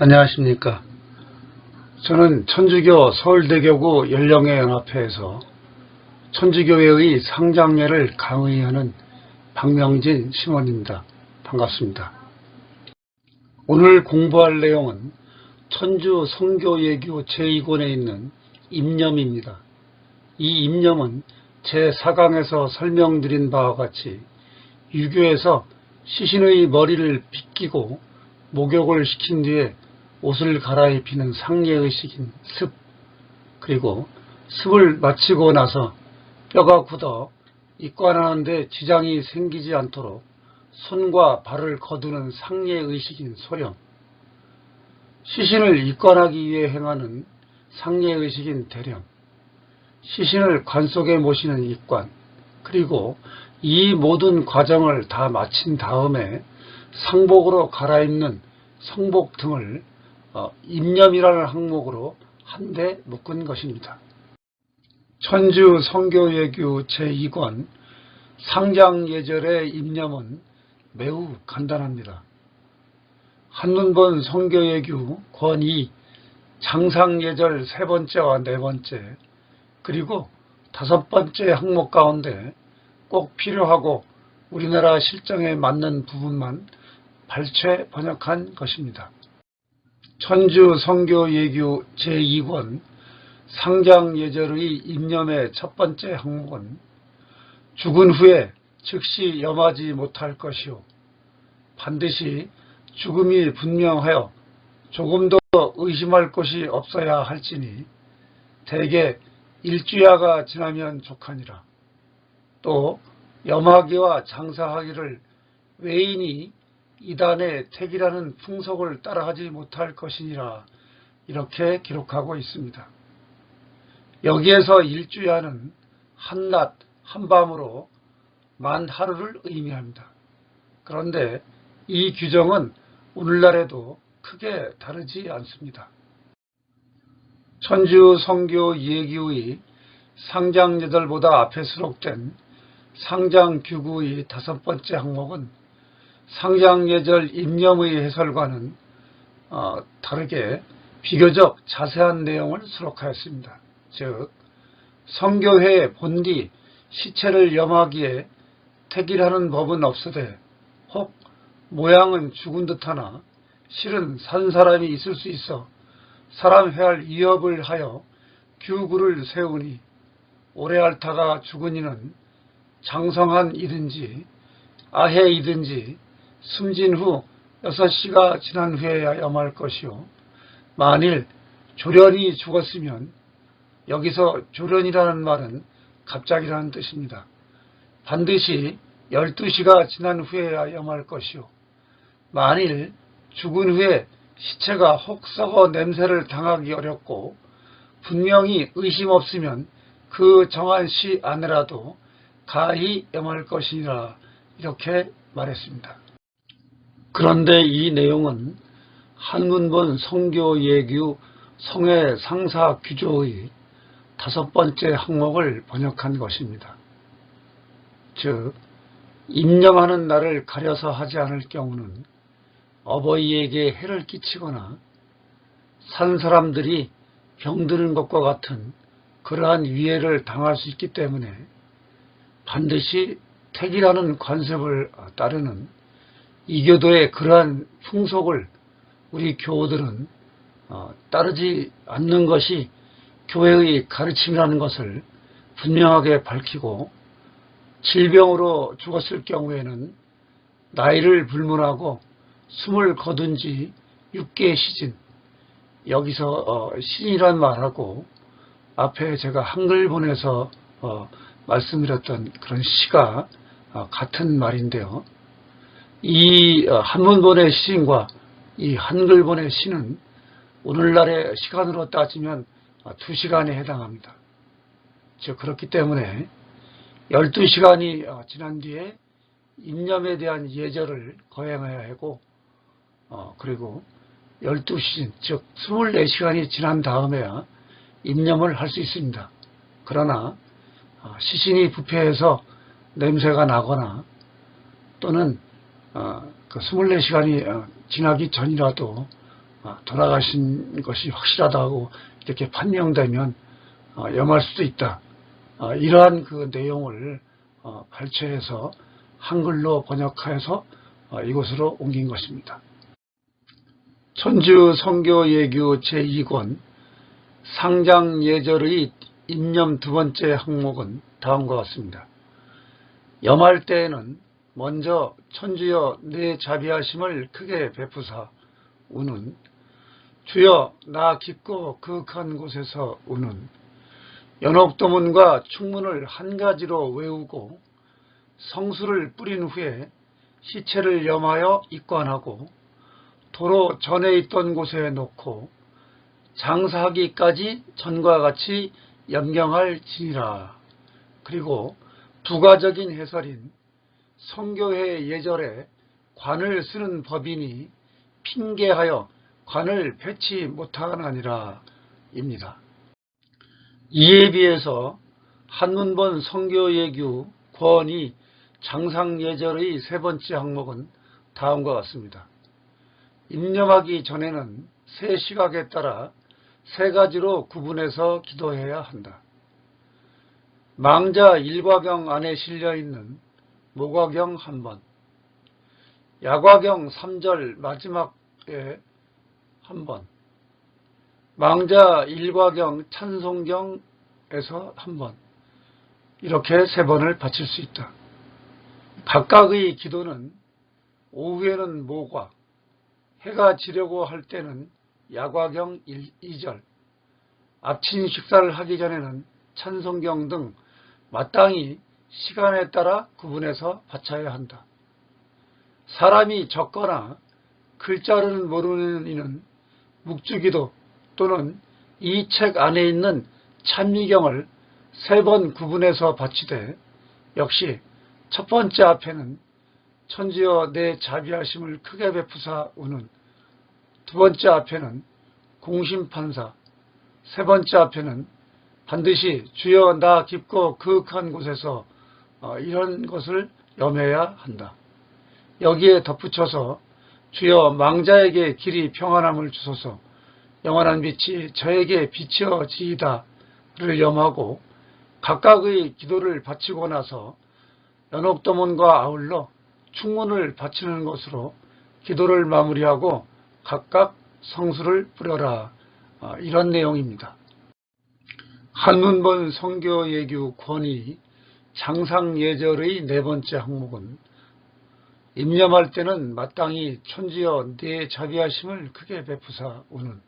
안녕하십니까. 저는 천주교 서울대교구 연령회연합회에서 천주교회의 상장례를 강의하는 박명진 심원입니다. 반갑습니다. 오늘 공부할 내용은 천주 성교예규 제2권에 있는 임념입니다. 이 임념은 제4강에서 설명드린 바와 같이 유교에서 시신의 머리를 빗기고 목욕을 시킨 뒤에 옷을 갈아입히는 상례의식인 습, 그리고 습을 마치고 나서 뼈가 굳어 입관하는 데 지장이 생기지 않도록 손과 발을 거두는 상례의식인 소령, 시신을 입관하기 위해 행하는 상례의식인 대령, 시신을 관 속에 모시는 입관, 그리고 이 모든 과정을 다 마친 다음에 상복으로 갈아입는 성복 등을 임념이라는 항목으로 한데 묶은 것입니다. 천주 성교예규 제2권 상장예절의 임념은 매우 간단합니다. 한눈본 성교예규 권 2 장상예절 3번째와 4번째 그리고 5번째 항목 가운데 꼭 필요하고 우리나라 실정에 맞는 부분만 발췌 번역한 것입니다. 천주 성교예규 제2권 상장예절의 임념의 첫 번째 항목은 죽은 후에 즉시 염하지 못할 것이요 반드시 죽음이 분명하여 조금도 의심할 것이 없어야 할지니 대개 일주야가 지나면 족하니라. 또 염하기와 장사하기를 외인이 이단의 택이라는 풍속을 따라하지 못할 것이니라 이렇게 기록하고 있습니다. 여기에서 일주야는 한낮 한밤으로 만 하루를 의미합니다. 그런데 이 규정은 오늘날에도 크게 다르지 않습니다. 천주 성교 예규의 상장예절보다 앞에 수록된 상장규구의 5번째 항목은 상장예절 임념의 해설과는 다르게 비교적 자세한 내용을 수록하였습니다. 즉 성교회 본디 시체를 염하기에 택일하는 법은 없으되 혹 모양은 죽은 듯하나 실은 산 사람이 있을 수 있어 사람 해할 위협을 하여 규구를 세우니 오래 앓다가 죽은 이는 장성한 이든지 아해이든지 숨진 후 6시가 지난 후에야 염할 것이요 만일 조련이 죽었으면 여기서 조련이라는 말은 갑자기라는 뜻입니다. 반드시 12시가 지난 후에야 염할 것이요 만일 죽은 후에 시체가 혹 썩어 냄새를 당하기 어렵고 분명히 의심 없으면 그 정한 시 안에라도 가히 염할 것이니라 이렇게 말했습니다. 그런데 이 내용은 한문본 성교예규 성회 상사 규조의 5번째 항목을 번역한 것입니다. 즉 임념하는 날을 가려서 하지 않을 경우는 어버이에게 해를 끼치거나 산 사람들이 병드는 것과 같은 그러한 위해를 당할 수 있기 때문에 반드시 택이라는 관습을 따르는 이교도의 그러한 풍속을 우리 교우들은 따르지 않는 것이 교회의 가르침이라는 것을 분명하게 밝히고 질병으로 죽었을 경우에는 나이를 불문하고 숨을 거둔 지 6개 시즌, 여기서 시즌이란 말하고 앞에 제가 한글본에서 말씀드렸던 그런 시가 같은 말인데요. 이 한문본의 시인과 이 한글본의 시는 오늘날의 시간으로 따지면 2시간에 해당합니다. 즉 그렇기 때문에 12시간이 지난 뒤에 임념에 대한 예절을 거행해야 하고 그리고 12시즌 즉 24시간이 지난 다음에야 임념을 할 수 있습니다. 그러나 시신이 부패해서 냄새가 나거나 또는 그 24시간이 지나기 전이라도 돌아가신 것이 확실하다고 이렇게 판명되면 염할 수도 있다. 이러한 그 내용을 발췌해서 한글로 번역하여서 이곳으로 옮긴 것입니다. 천주 성교예규 제2권 상장예절의 임념 두 번째 항목은 다음과 같습니다. 염할 때에는 먼저 천주여 내 자비하심을 크게 베푸사 우는, 주여 나 깊고 그윽한 곳에서 우는, 연옥도문과 충문을 한 가지로 외우고 성수를 뿌린 후에 시체를 염하여 입관하고 도로 전에 있던 곳에 놓고 장사하기까지 전과 같이 염경할 지니라. 그리고 부가적인 해설인 성교회 예절에 관을 쓰는 법인이 핑계하여 관을 배치 못하나니라 입니다. 이에 비해서 한문본 성교예규 권이 장상예절의 세 번째 항목은 다음과 같습니다. 임념하기 전에는 세 시각에 따라 세 가지로 구분해서 기도해야 한다. 망자 일과경 안에 실려있는 모과경 한 번, 야과경 3절 마지막에 한 번, 망자 일과경 찬송경에서 한 번, 이렇게 세 번을 바칠 수 있다. 각각의 기도는 오후에는 모과, 해가 지려고 할 때는 야과경 2절, 아침 식사를 하기 전에는 찬송경 등 마땅히 시간에 따라 구분해서 바쳐야 한다. 사람이 적거나 글자를 모르는 이는 묵주기도 또는 이 책 안에 있는 찬미경을 세 번 구분해서 바치되, 역시 첫 번째 앞에는 천주여 내 자비하심을 크게 베푸사 우는, 두 번째 앞에는 공심판사, 세 번째 앞에는 반드시 주여 나 깊고 그윽한 곳에서 이런 것을 염해야 한다. 여기에 덧붙여서 주여 망자에게 길이 평안함을 주소서, 영원한 빛이 저에게 비춰지이다를 염하고 각각의 기도를 바치고 나서 연옥도문과 아울러 충문을 바치는 것으로 기도를 마무리하고 각각 성수를 뿌려라. 이런 내용입니다. 한문본 성교예규 권위 장상예절의 네 번째 항목은 임념할 때는 마땅히 천주여 내 자비하심을 크게 베푸사 우는,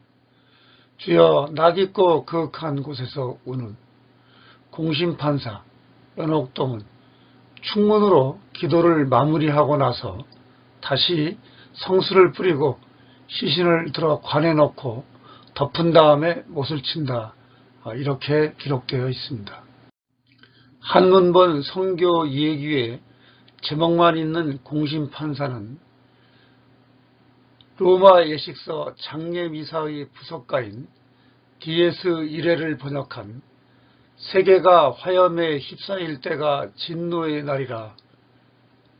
주여 나 깊고 그윽한 곳에서 우는, 공심판사, 연옥도문, 충문으로 기도를 마무리하고 나서 다시 성수를 뿌리고 시신을 들어 관에 넣고 덮은 다음에 못을 친다. 이렇게 기록되어 있습니다. 한문본 성교예규에 제목만 있는 공심판사는 로마 예식서 장례미사의 부속가인 D.S. 이레를 번역한 세계가 화염에 휩싸일 때가 진노의 날이라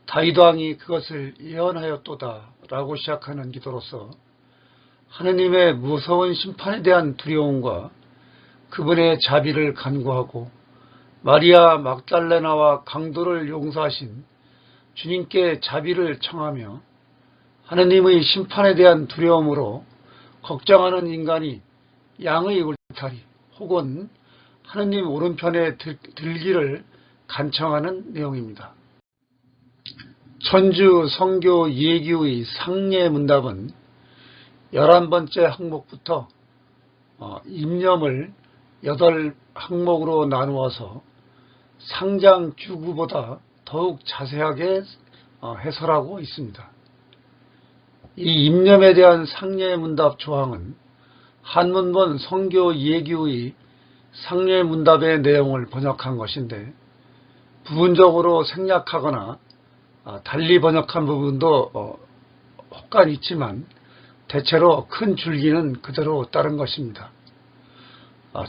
다윗 왕이 그것을 예언하였도다 라고 시작하는 기도로서 하느님의 무서운 심판에 대한 두려움과 그분의 자비를 간구하고 마리아 막달레나와 강도를 용서하신 주님께 자비를 청하며 하느님의 심판에 대한 두려움으로 걱정하는 인간이 양의 울타리 혹은 하느님 오른편에 들기를 간청하는 내용입니다. 천주 성교 예규의 상례 문답은 11번째 항목부터 임념을 8항목으로 나누어서 상장 규구보다 더욱 자세하게 해설하고 있습니다. 이 임념에 대한 상례 문답 조항은 한문본 성교 예규의 상례 문답의 내용을 번역한 것인데 부분적으로 생략하거나 달리 번역한 부분도 혹간 있지만 대체로 큰 줄기는 그대로 따른 것입니다.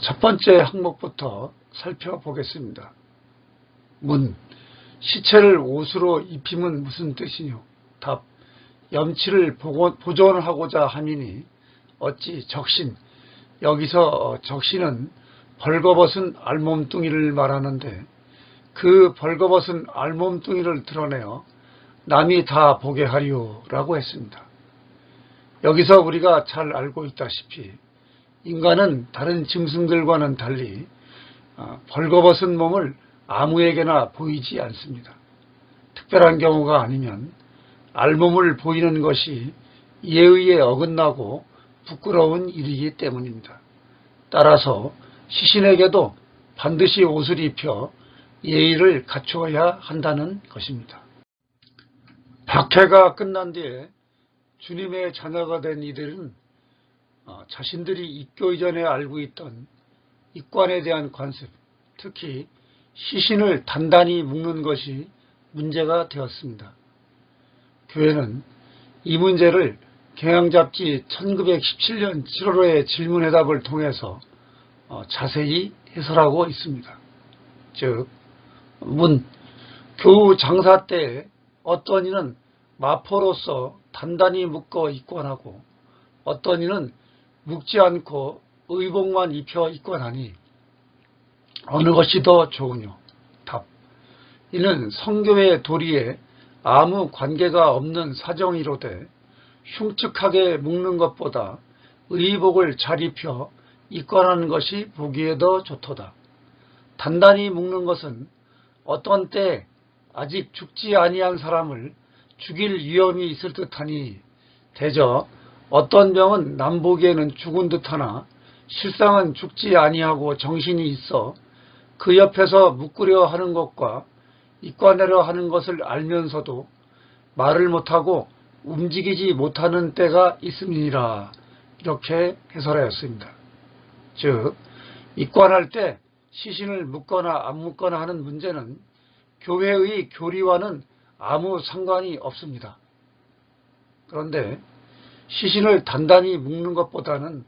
첫 번째 항목부터 살펴보겠습니다. 문, 시체를 옷으로 입힘은 무슨 뜻이뇨? 답, 염치를 보존하고자 함이니 어찌 적신, 여기서 적신은 벌거벗은 알몸뚱이를 말하는데 그 벌거벗은 알몸뚱이를 드러내어 남이 다 보게 하리오라고 했습니다. 여기서 우리가 잘 알고 있다시피 인간은 다른 짐승들과는 달리 벌거벗은 몸을 아무에게나 보이지 않습니다. 특별한 경우가 아니면 알몸을 보이는 것이 예의에 어긋나고 부끄러운 일이기 때문입니다. 따라서 시신에게도 반드시 옷을 입혀 예의를 갖추어야 한다는 것입니다. 박해가 끝난 뒤에 주님의 자녀가 된 이들은 자신들이 입교 이전에 알고 있던 입관에 대한 관습, 특히 시신을 단단히 묶는 것이 문제가 되었습니다. 교회는 이 문제를 개항잡지 1917년 7월호의 질문해답을 통해서 자세히 해설하고 있습니다. 즉, 교우 장사 때에 어떤 이는 마포로서 단단히 묶어 입관하고 어떤 이는 묶지 않고 의복만 입혀 입관하니 어느 것이 더 좋으뇨? 답. 이는 성교의 도리에 아무 관계가 없는 사정이로되 흉측하게 묶는 것보다 의복을 잘 입혀 입관하는 것이 보기에 더 좋도다. 단단히 묶는 것은 어떤 때 아직 죽지 아니한 사람을 죽일 위험이 있을 듯하니 대저 어떤 병은 남 보기에는 죽은 듯하나 실상은 죽지 아니하고 정신이 있어 그 옆에서 묶으려 하는 것과 입관하려 하는 것을 알면서도 말을 못하고 움직이지 못하는 때가 있음이니라. 이렇게 해설하였습니다. 즉, 입관할 때 시신을 묶거나 안 묶거나 하는 문제는 교회의 교리와는 아무 상관이 없습니다. 그런데 시신을 단단히 묶는 것보다는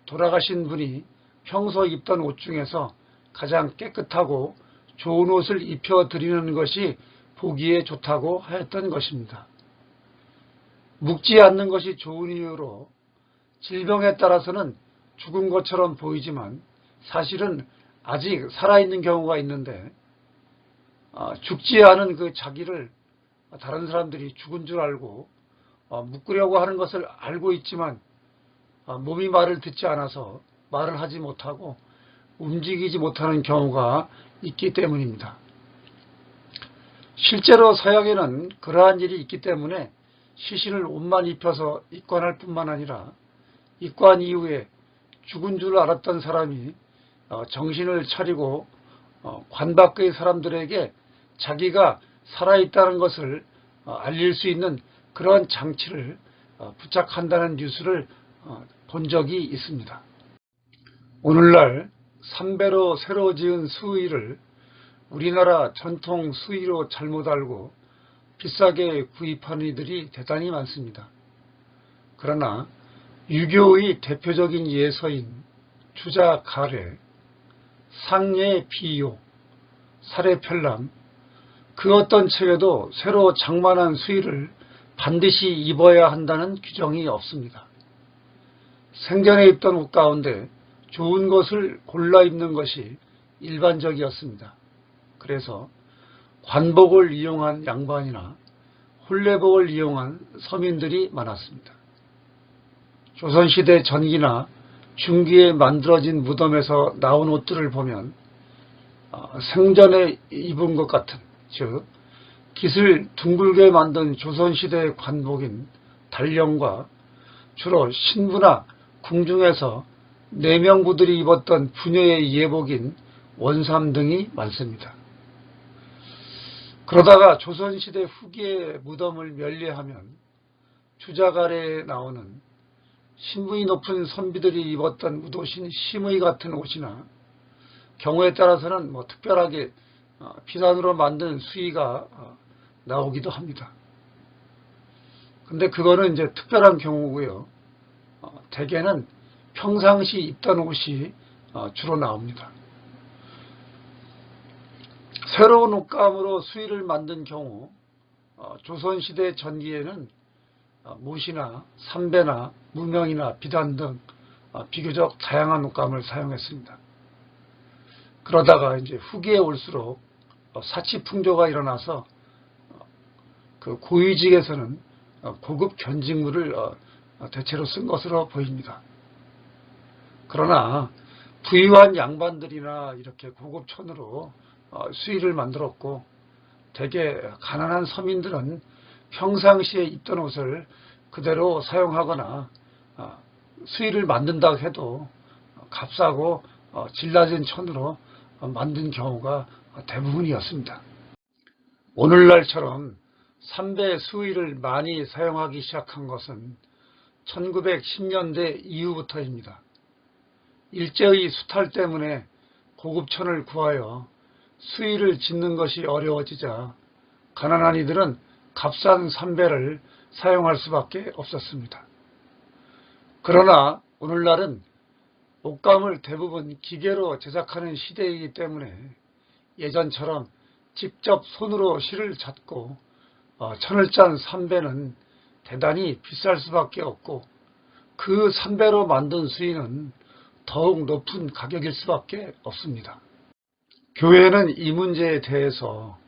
돌아가신 분이 평소 입던 옷 중에서 가장 깨끗하고 좋은 옷을 입혀드리는 것이 보기에 좋다고 하였던 것입니다. 묶지 않는 것이 좋은 이유로 질병에 따라서는 죽은 것처럼 보이지만 사실은 아직 살아있는 경우가 있는데 죽지 않은 그 자기를 다른 사람들이 죽은 줄 알고 묶으려고 하는 것을 알고 있지만 몸이 말을 듣지 않아서 말을 하지 못하고 움직이지 못하는 경우가 있기 때문입니다. 실제로 서양에는 그러한 일이 있기 때문에 시신을 옷만 입혀서 입관할 뿐만 아니라 입관 이후에 죽은 줄 알았던 사람이 정신을 차리고 관 밖의 사람들에게 자기가 살아있다는 것을 알릴 수 있는 그런 장치를 부착한다는 뉴스를 본 적이 있습니다. 오늘날 삼배로 새로 지은 수의를 우리나라 전통 수의로 잘못 알고 비싸게 구입하는 이들이 대단히 많습니다. 그러나 유교의 대표적인 예서인 주자가래, 상례비요, 사례편람, 그 어떤 책에도 새로 장만한 수의를 반드시 입어야 한다는 규정이 없습니다. 생전에 입던 옷 가운데 좋은 것을 골라 입는 것이 일반적이었습니다. 그래서 관복을 이용한 양반이나 혼례복을 이용한 서민들이 많았습니다. 조선시대 전기나 중기에 만들어진 무덤에서 나온 옷들을 보면 생전에 입은 것 같은, 즉 깃을 둥글게 만든 조선시대의 관복인 달령과 주로 신부나 궁중에서 내명부들이 입었던 부녀의 예복인 원삼 등이 많습니다. 그러다가 조선시대 후기의 무덤을 멸례하면 주자가래에 나오는 신분이 높은 선비들이 입었던 무도신 심의 같은 옷이나 경우에 따라서는 특별하게 피단으로 만든 수의가 나오기도 합니다. 근데 그거는 이제 특별한 경우고요. 대개는 평상시 입던 옷이 주로 나옵니다. 새로운 옷감으로 수의를 만든 경우 조선시대 전기에는 못이나 삼배나 무명이나 비단 등 비교적 다양한 옷감을 사용했습니다. 그러다가 이제 후기에 올수록 사치풍조가 일어나서 그 고위직에서는 고급 견직물을 대체로 쓴 것으로 보입니다. 그러나 부유한 양반들이나 이렇게 고급 천으로 수의를 만들었고, 대개 가난한 서민들은 평상시에 입던 옷을 그대로 사용하거나 수의를 만든다고 해도 값싸고 질 낮은 천으로 만든 경우가 대부분이었습니다. 오늘날처럼 삼배 수의를 많이 사용하기 시작한 것은 1910년대 이후부터입니다. 일제의 수탈 때문에 고급천을 구하여 수의를 짓는 것이 어려워지자 가난한 이들은 값싼 삼배를 사용할 수밖에 없었습니다. 그러나 오늘날은 옷감을 대부분 기계로 제작하는 시대이기 때문에 예전처럼 직접 손으로 실을 잣고 천을 짠 삼배는 대단히 비쌀 수밖에 없고, 그 삼배로 만든 수의는 더욱 높은 가격일 수밖에 없습니다. 교회는 이 문제에 대해서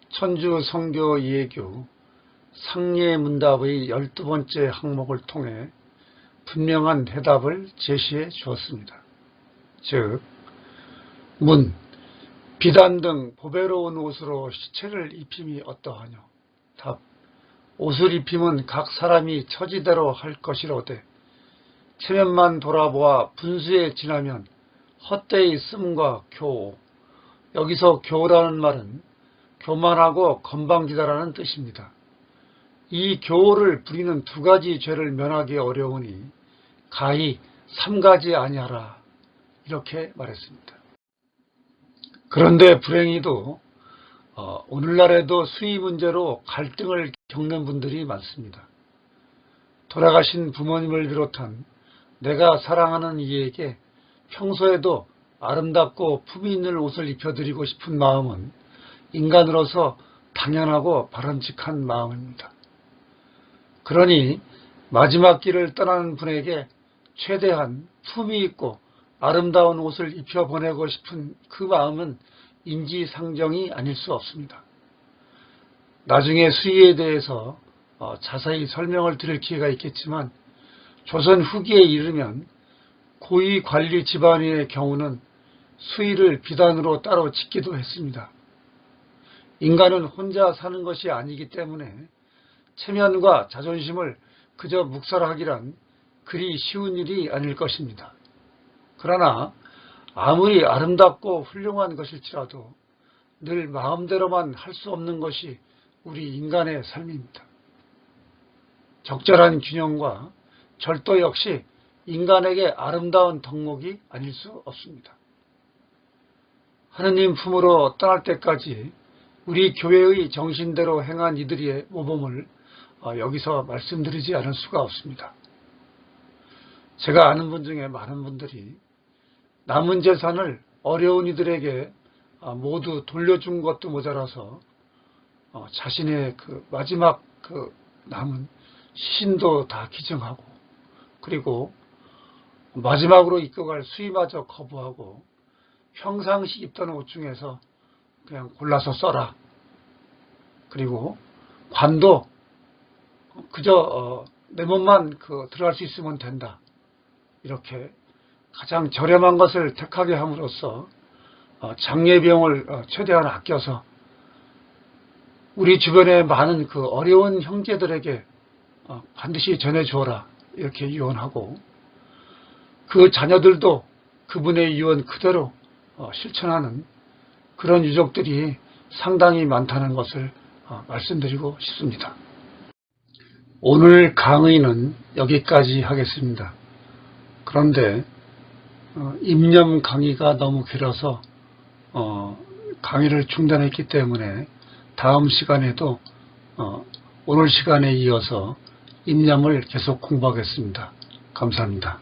천주 성교 예교 상례문답의 12번째 항목을 통해 분명한 해답을 제시해 주었습니다. 즉, 문, 비단 등 보배로운 옷으로 시체를 입힘이 어떠하뇨? 답, 옷을 입힘은 각 사람이 처지대로 할 것이로되 체면만 돌아보아 분수에 지나면 헛되이 씀과 교오. 여기서 교라는 말은 교만하고 건방지다라는 뜻입니다. 이 교오를 부리는 두 가지 죄를 면하기 어려우니 가히 3가지 아니하라, 이렇게 말했습니다. 그런데 불행히도 오늘날에도 수의 문제로 갈등을 겪는 분들이 많습니다. 돌아가신 부모님을 비롯한 내가 사랑하는 이에게 평소에도 아름답고 품위 있는 옷을 입혀드리고 싶은 마음은 인간으로서 당연하고 바람직한 마음입니다. 그러니 마지막 길을 떠나는 분에게 최대한 품위 있고 아름다운 옷을 입혀보내고 싶은 그 마음은 인지상정이 아닐 수 없습니다. 나중에 수의에 대해서 자세히 설명을 드릴 기회가 있겠지만, 조선 후기에 이르면 고위 관리 집안의 경우는 수의를 비단으로 따로 짓기도 했습니다. 인간은 혼자 사는 것이 아니기 때문에 체면과 자존심을 그저 묵살하기란 그리 쉬운 일이 아닐 것입니다. 그러나 아무리 아름답고 훌륭한 것일지라도 늘 마음대로만 할 수 없는 것이 우리 인간의 삶입니다. 적절한 균형과 절도 역시 인간에게 아름다운 덕목이 아닐 수 없습니다. 하느님 품으로 떠날 때까지 우리 교회의 정신대로 행한 이들의 모범을 여기서 말씀드리지 않을 수가 없습니다. 제가 아는 분 중에 많은 분들이 남은 재산을 어려운 이들에게 모두 돌려준 것도 모자라서 자신의 그 마지막 그 남은 시신도 다 기증하고, 그리고 마지막으로 입고 갈 수의마저 거부하고 평상시 입던 옷 중에서 그냥 골라서 써라. 그리고 관도 그저 내 몸만 들어갈 수 있으면 된다. 이렇게 가장 저렴한 것을 택하게 함으로써 장례비용을 최대한 아껴서 우리 주변에 많은 그 어려운 형제들에게 반드시 전해주어라, 이렇게 유언하고, 그 자녀들도 그분의 유언 그대로 실천하는 그런 유족들이 상당히 많다는 것을 말씀드리고 싶습니다. 오늘 강의는 여기까지 하겠습니다. 그런데 임념 강의가 너무 길어서 강의를 중단했기 때문에 다음 시간에도 오늘 시간에 이어서 임념을 계속 공부하겠습니다. 감사합니다.